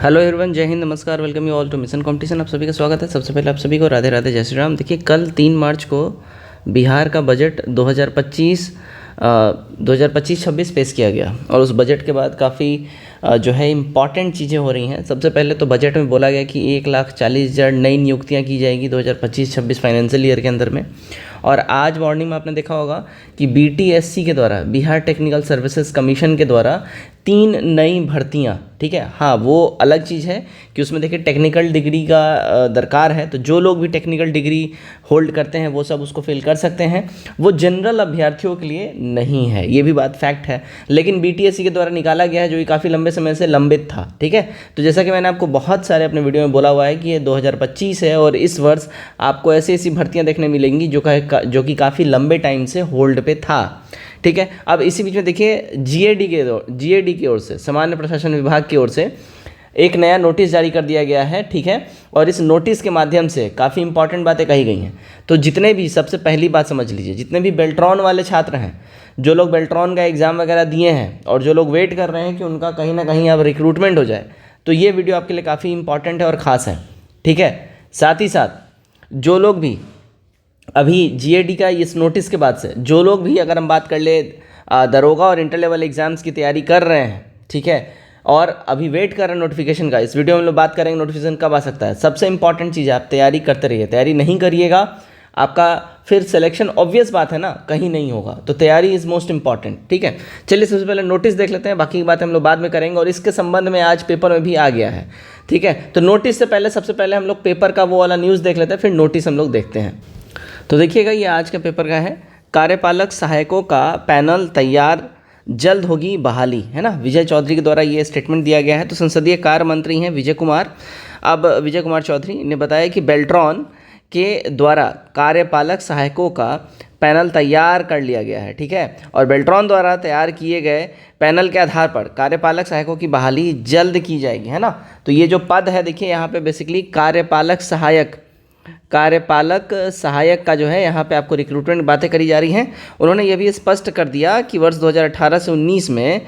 Hello everyone, जय हिंद, नमस्कार, welcome you all to mission competition. आप सभी का स्वागत है। सबसे पहले आप सभी को राधे राधे, जय श्री राम। देखिए, कल 3 मार्च को बिहार का बजट 2025-26 पेश किया गया और उस बजट के बाद काफ़ी जो है इम्पॉर्टेंट चीज़ें हो रही हैं। सबसे पहले तो बजट में बोला गया कि 1,40,000 नई नियुक्तियां की जाएगी 2025-26 फाइनेंशियल ईयर के अंदर में। और आज मॉर्निंग में आपने देखा होगा कि BTSC के द्वारा, बिहार टेक्निकल सर्विसेज कमीशन के द्वारा 3 नई भर्तियां, ठीक है। हाँ, वो अलग चीज़ है कि उसमें देखिए टेक्निकल डिग्री का दरकार है, तो जो लोग भी टेक्निकल डिग्री होल्ड करते हैं वो सब उसको फिल कर सकते हैं। वो जनरल अभ्यर्थियों के लिए नहीं है, ये भी बात फैक्ट है। लेकिन BTSC के द्वारा निकाला गया है, जो कि काफ़ी लंबे समय से लंबित था, ठीक है। तो जैसा कि मैंने आपको बहुत सारे अपने वीडियो में बोला हुआ है कि ये 2025 है और इस वर्ष आपको ऐसी ऐसी भर्तियाँ देखने मिलेंगी जो कि काफ़ी लंबे टाइम से होल्ड पे था, ठीक है। अब इसी बीच में देखिए GAD की ओर से, सामान्य प्रशासन विभाग की ओर से एक नया नोटिस जारी कर दिया गया है, ठीक है। और इस नोटिस के माध्यम से काफ़ी इंपॉर्टेंट बातें कही गई हैं। तो जितने भी, सबसे पहली बात समझ लीजिए, जितने भी बेल्ट्रॉन वाले छात्र हैं, जो लोग बेल्ट्रॉन का एग्ज़ाम वगैरह दिए हैं और जो लोग वेट कर रहे हैं कि उनका कहीं ना कहीं अब रिक्रूटमेंट हो जाए, तो ये वीडियो आपके लिए काफ़ी इंपॉर्टेंट है और ख़ास है, ठीक है। साथ ही साथ जो लोग भी अभी GAD का इस नोटिस के बाद से, जो लोग भी, अगर हम बात कर ले दरोगा और इंटर लेवल एग्जाम्स की तैयारी कर रहे हैं, ठीक है, और अभी वेट कर रहे हैं नोटिफिकेशन का, इस वीडियो में हम लोग बात करेंगे नोटिफिकेशन कब आ सकता है। सबसे इंपॉर्टेंट चीज़ है, आप तैयारी करते रहिए। तैयारी नहीं करिएगा, आपका फिर सिलेक्शन, ऑब्वियस बात है ना, कहीं नहीं होगा। तो तैयारी इज़ मोस्ट इंपॉर्टेंट, ठीक है। चलिए सबसे पहले नोटिस देख लेते हैं, बाकी की बातें हम लोग बाद में करेंगे। और इसके संबंध में आज पेपर में भी आ गया है, ठीक है। तो नोटिस से पहले, सबसे पहले हम लोग पेपर का वो वाला न्यूज़ देख लेते हैं, फिर नोटिस हम लोग देखते हैं। तो देखिएगा, ये आज का पेपर का है। कार्यपालक सहायकों का पैनल तैयार, जल्द होगी बहाली, है ना। विजय चौधरी के द्वारा ये स्टेटमेंट दिया गया है। तो संसदीय कार्य मंत्री हैं विजय कुमार। अब विजय कुमार चौधरी ने बताया कि बेल्ट्रॉन के द्वारा कार्यपालक सहायकों का पैनल तैयार कर लिया गया है, ठीक है। और बेल्ट्रॉन द्वारा तैयार किए गए पैनल के आधार पर कार्यपालक सहायकों की बहाली जल्द की जाएगी, है ना। तो ये जो पद है, देखिए यहाँ पे बेसिकली कार्यपालक सहायक का जो है, यहाँ पे आपको रिक्रूटमेंट बातें करी जा रही हैं। उन्होंने ये भी स्पष्ट कर दिया कि वर्ष 2018 से 19 में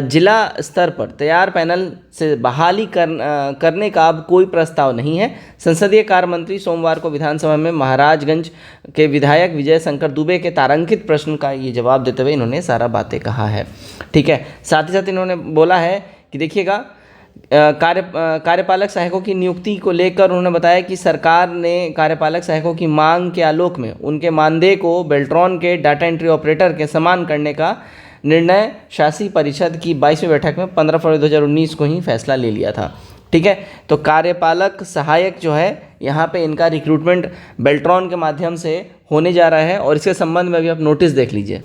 जिला स्तर पर तैयार पैनल से बहाली करने का अब कोई प्रस्ताव नहीं है। संसदीय कार्य मंत्री सोमवार को विधानसभा में महाराजगंज के विधायक विजय शंकर दुबे के तारांकित प्रश्न का ये जवाब देते हुए इन्होंने सारा बातें कहा है, ठीक है। साथ ही साथ इन्होंने बोला है कि देखिएगा, कार्यपालक सहायकों की नियुक्ति को लेकर उन्होंने बताया कि सरकार ने कार्यपालक सहायकों की मांग के आलोक में उनके मानदेय को बेल्ट्रॉन के डाटा एंट्री ऑपरेटर के समान करने का निर्णय शासी परिषद की 22वीं बैठक में 15 फरवरी 2019 को ही फैसला ले लिया था, ठीक है। तो कार्यपालक सहायक जो है, यहाँ पे इनका रिक्रूटमेंट बेल्ट्रॉन के माध्यम से होने जा रहा है। और इसके संबंध में भी आप नोटिस देख लीजिए।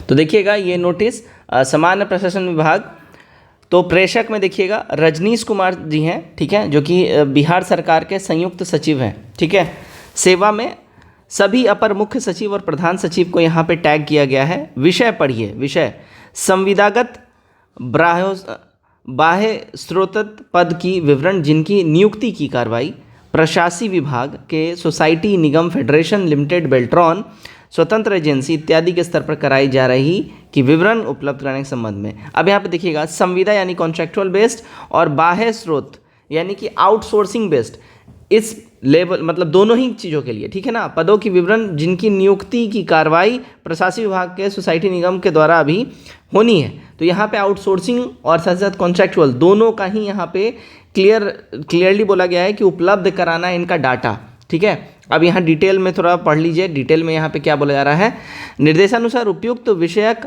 तो देखिएगा, ये नोटिस सामान्य प्रशासन विभाग, तो प्रेषक में देखिएगा रजनीश कुमार जी हैं, ठीक है, जो कि बिहार सरकार के संयुक्त सचिव हैं, ठीक है। सेवा में सभी अपर मुख्य सचिव और प्रधान सचिव को यहाँ पे टैग किया गया है। विषय पढ़िए, विषय संविदागत बाह्य स्रोत पद की विवरण जिनकी नियुक्ति की कार्रवाई प्रशासी विभाग के सोसाइटी निगम फेडरेशन लिमिटेड बेल्ट्रॉन स्वतंत्र एजेंसी इत्यादि के स्तर पर कराई जा रही कि विवरण उपलब्ध कराने के संबंध में। अब यहाँ पे देखिएगा, संविदा यानी कॉन्ट्रैक्चुअल बेस्ड और बाह्य स्रोत यानी कि आउटसोर्सिंग बेस्ड, इस लेवल मतलब दोनों ही चीज़ों के लिए, ठीक है ना। पदों की विवरण जिनकी नियुक्ति की कार्रवाई प्रशासनिक विभाग के सोसाइटी निगम के द्वारा अभी होनी है। तो यहाँ पे आउटसोर्सिंग और साथ साथ कॉन्ट्रैक्चुअल दोनों का ही यहाँ पे क्लियरली बोला गया है कि उपलब्ध कराना है इनका डाटा, ठीक है। अब यहाँ डिटेल में थोड़ा पढ़ लीजिए, डिटेल में यहाँ पे क्या बोला जा रहा है। निर्देशानुसार उपयुक्त विषयक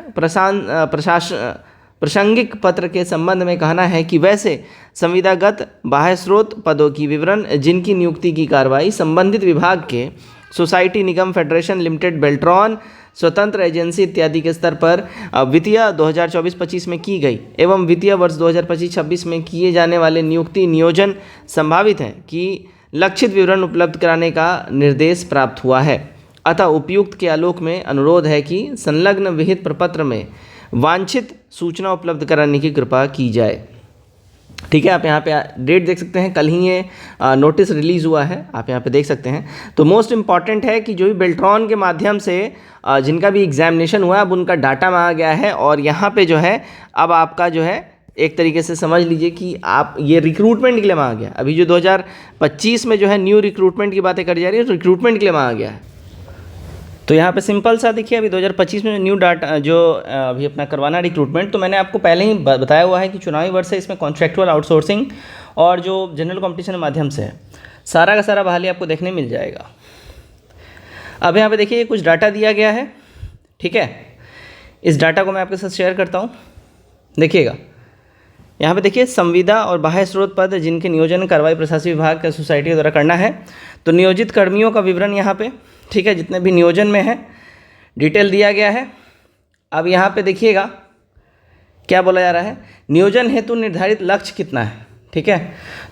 प्रासंगिक पत्र के संबंध में कहना है कि वैसे संविदागत बाह्य स्रोत पदों की विवरण जिनकी नियुक्ति की कार्रवाई संबंधित विभाग के सोसाइटी निगम फेडरेशन लिमिटेड बेल्ट्रॉन स्वतंत्र एजेंसी इत्यादि के स्तर पर वित्तीय 2024-25 में की गई एवं वित्तीय वर्ष 2025-26 में किए जाने वाले नियुक्ति नियोजन संभावित है कि लक्षित विवरण उपलब्ध कराने का निर्देश प्राप्त हुआ है। अतः उपयुक्त के आलोक में अनुरोध है कि संलग्न विहित प्रपत्र में वांछित सूचना उपलब्ध कराने की कृपा की जाए, ठीक है। आप यहाँ पे डेट देख सकते हैं, कल ही ये नोटिस रिलीज़ हुआ है, आप यहाँ पे देख सकते हैं। तो मोस्ट इम्पॉर्टेंट है कि जो भी बेल्ट्रॉन के माध्यम से जिनका भी एग्जामिनेशन हुआ, अब उनका डाटा मांगा गया है और यहाँ पे जो है अब आपका जो है एक तरीके से समझ लीजिए कि आप ये रिक्रूटमेंट के लिए मांगा गया। अभी जो 2025 में जो है न्यू रिक्रूटमेंट की बातें करी जा रही है, रिक्रूटमेंट के लिए मांगा गया है। तो यहाँ पे सिंपल सा देखिए, अभी 2025 में न्यू डाटा जो अभी अपना करवाना रिक्रूटमेंट, तो मैंने आपको पहले ही बताया हुआ है कि चुनावी वर्ष है, इसमें कॉन्ट्रैक्चुअल आउटसोर्सिंग और जो जनरल कॉम्पिटिशन के माध्यम से है, सारा का सारा बहाली आपको देखने मिल जाएगा। अब यहाँ पे देखिए कुछ डाटा दिया गया है, ठीक है। इस डाटा को मैं आपके साथ शेयर करता हूँ, देखिएगा। यहाँ पे देखिए संविदा और बाह्य स्रोत पद जिनके नियोजन कार्रवाई प्रशासनिक विभाग के सोसाइटी के द्वारा करना है, तो नियोजित कर्मियों का विवरण यहाँ पे, ठीक है, जितने भी नियोजन में है डिटेल दिया गया है। अब यहाँ पे देखिएगा क्या बोला जा रहा है, नियोजन हेतु निर्धारित लक्ष्य कितना है, ठीक है।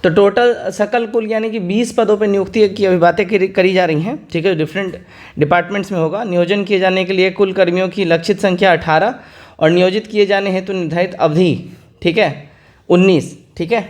तो टोटल सकल कुल यानी कि 20 पदों पे नियुक्ति की अभी बातें करी जा रही हैं, ठीक है। डिफरेंट डिपार्टमेंट्स में होगा। नियोजन किए जाने के लिए कुल कर्मियों की लक्षित संख्या 18 और नियोजित किए जाने हेतु निर्धारित अवधि, ठीक है, 19, ठीक है।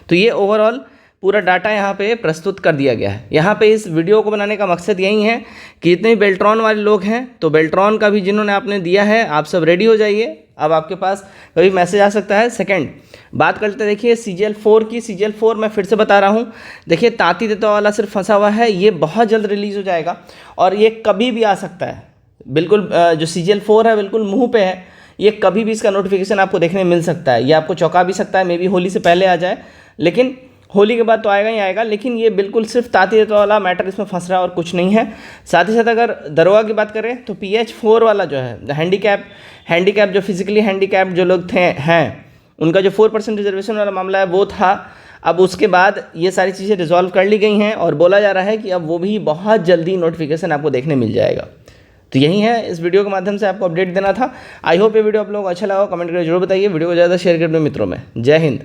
तो ये ओवरऑल पूरा डाटा यहाँ पे प्रस्तुत कर दिया गया है। यहाँ पे इस वीडियो को बनाने का मकसद यही है कि जितने भी बेल्ट्रॉन वाले लोग हैं, तो बेल्ट्रॉन का भी जिन्होंने आपने दिया है, आप सब रेडी हो जाइए। अब आपके पास कभी मैसेज आ सकता है। सेकंड बात करते हैं, देखिए CGL-4 की। CGL-4 मैं फिर से बता रहा हूँ, देखिए तांती देता वाला सिर्फ फंसा हुआ है, ये बहुत जल्द रिलीज़ हो जाएगा और ये कभी भी आ सकता है। बिल्कुल जो CGL-4 है बिल्कुल मुँह पे है, ये कभी भी इसका नोटिफिकेशन आपको देखने मिल सकता है। ये आपको चौंका भी सकता है, मे बी होली से पहले आ जाए, लेकिन होली के बाद तो आएगा ही आएगा। लेकिन ये बिल्कुल सिर्फ तांती देता वाला मैटर इसमें फंस रहा है और कुछ नहीं है। साथ ही साथ अगर दरोगा की बात करें तो PH-4 वाला जो है हैंडीकैप जो फिजिकली हैंडीकैप जो लोग हैं, उनका जो 4% रिजर्वेशन वाला मामला है वो था। अब उसके बाद ये सारी चीज़ें रिजॉल्व कर ली गई हैं और बोला जा रहा है कि अब वो भी बहुत जल्दी नोटिफिकेशन आपको देखने मिल जाएगा। तो यही है, इस वीडियो के माध्यम से आपको अपडेट देना था। आई होप ये वीडियो आप लोगों को अच्छा लगा, कमेंट करके जरूर बताइए। वीडियो को ज़्यादा शेयर कर दो मित्रों में। जय हिंद।